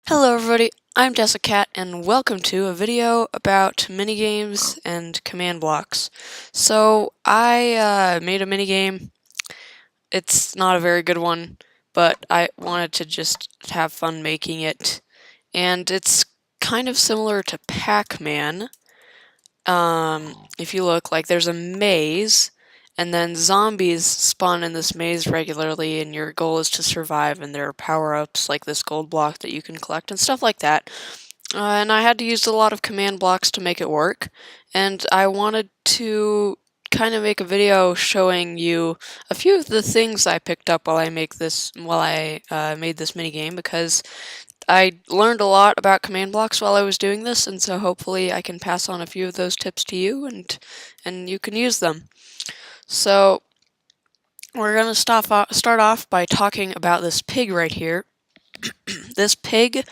Hello everybody, I'm Jessicat and welcome to a video about minigames and command blocks. So I made a minigame. It's not a very good one, but I wanted to just have fun making it. And it's kind of similar to Pac-Man. If you look, like there's a maze, and then zombies spawn in this maze regularly, and your goal is to survive, and there are power-ups like this gold block that you can collect and stuff like that. And I had to use a lot of command blocks to make it work, and I wanted to kind of make a video showing you a few of the things I picked up while I made this minigame, because I learned a lot about command blocks while I was doing this, and so hopefully I can pass on a few of those tips to you, and you can use them. So we're going to start off by talking about this pig right here. This pig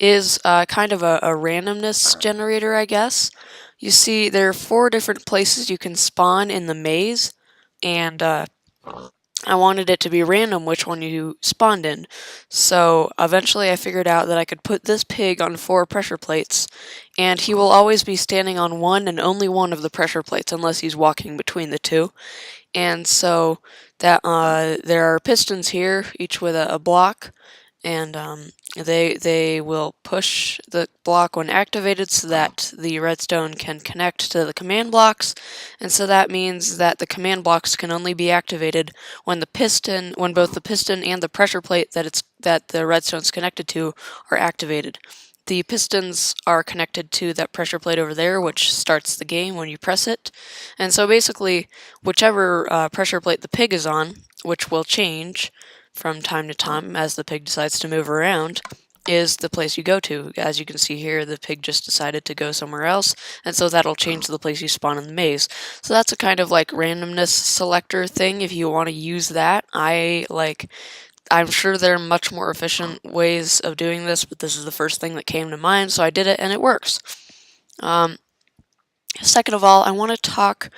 is kind of a randomness generator, I guess. You see, there are 4 different places you can spawn in the maze, and I wanted it to be random which one you spawned in. So eventually I figured out that I could put this pig on 4 pressure plates, and he will always be standing on one and only one of the pressure plates unless he's walking between the two. And so that there are pistons here, each with a block, and they will push the block when activated so that the redstone can connect to the command blocks, and so that means that the command blocks can only be activated when both the piston and the pressure plate that the redstone's connected to are activated. The pistons are connected to that pressure plate over there, which starts the game when you press it. And so basically, whichever pressure plate the pig is on, which will change from time to time as the pig decides to move around, is the place you go to. As you can see here, the pig just decided to go somewhere else, and so that'll change the place you spawn in the maze. So that's a kind of like randomness selector thing if you want to use that. I'm sure there are much more efficient ways of doing this, but this is the first thing that came to mind, so I did it and it works. Second of all, I want to talk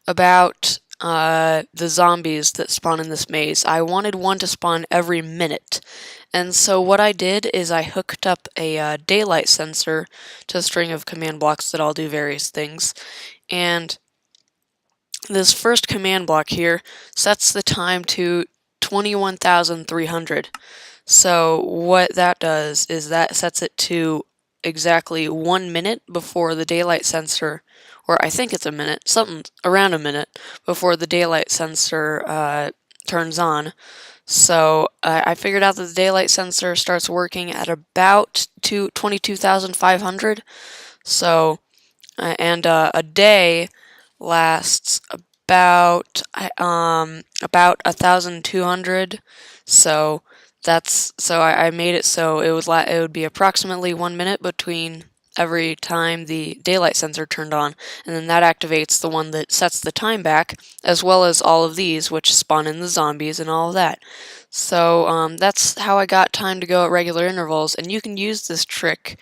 about the zombies that spawn in this maze. I wanted one to spawn every minute, and so what I did is I hooked up a daylight sensor to a string of command blocks that all do various things, and this first command block here sets the time to 21,300. So what that does is that sets it to exactly 1 minute before the daylight sensor, or I think it's a minute, something around a minute before the daylight sensor turns on. So I figured out that the daylight sensor starts working at about 22,500. So a day lasts about 1,200. So I made it so it would be approximately 1 minute between every time the daylight sensor turned on, and then that activates the one that sets the time back, as well as all of these, which spawn in the zombies and all of that. So that's how I got time to go at regular intervals, and you can use this trick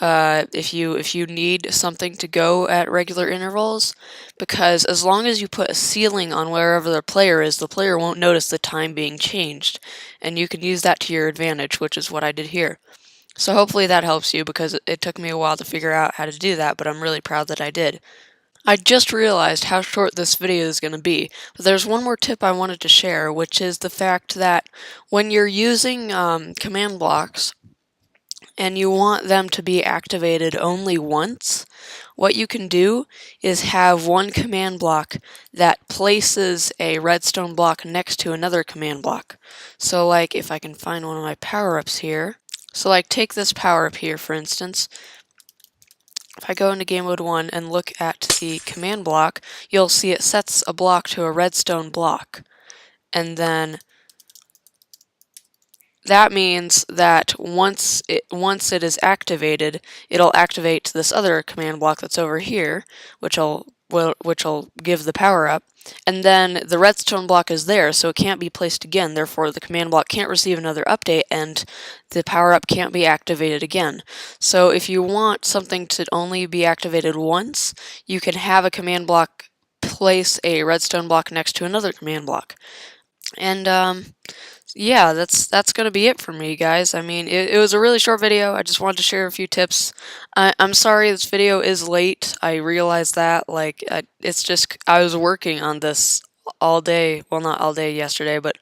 if you need something to go at regular intervals, because as long as you put a ceiling on wherever the player is, the player won't notice the time being changed, and you can use that to your advantage, which is what I did here. So hopefully that helps you, because it took me a while to figure out how to do that, but I'm really proud that I did. I just realized how short this video is going to be, but there's one more tip I wanted to share, which is the fact that when you're using command blocks, and you want them to be activated only once, what you can do is have one command block that places a redstone block next to another command block. So like if I can find one of my power-ups here, so like take this power-up here for instance. If I go into game mode 1 and look at the command block, you'll see it sets a block to a redstone block, and then that means that once it is activated, it'll activate this other command block that's over here, which'll give the power up, and then the redstone block is there, so it can't be placed again. Therefore, the command block can't receive another update, and the power up can't be activated again. So if you want something to only be activated once, you can have a command block place a redstone block next to another command block, and yeah, that's gonna be it for me, guys. I mean, it was a really short video. I just wanted to share a few tips. I'm sorry this video is late. I realize that. Like, it's just I was working on this all day. Well, not all day yesterday, but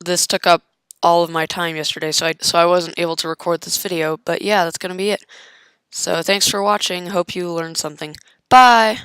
this took up all of my time yesterday, so I wasn't able to record this video. But yeah, that's gonna be it. So thanks for watching. Hope you learned something. Bye.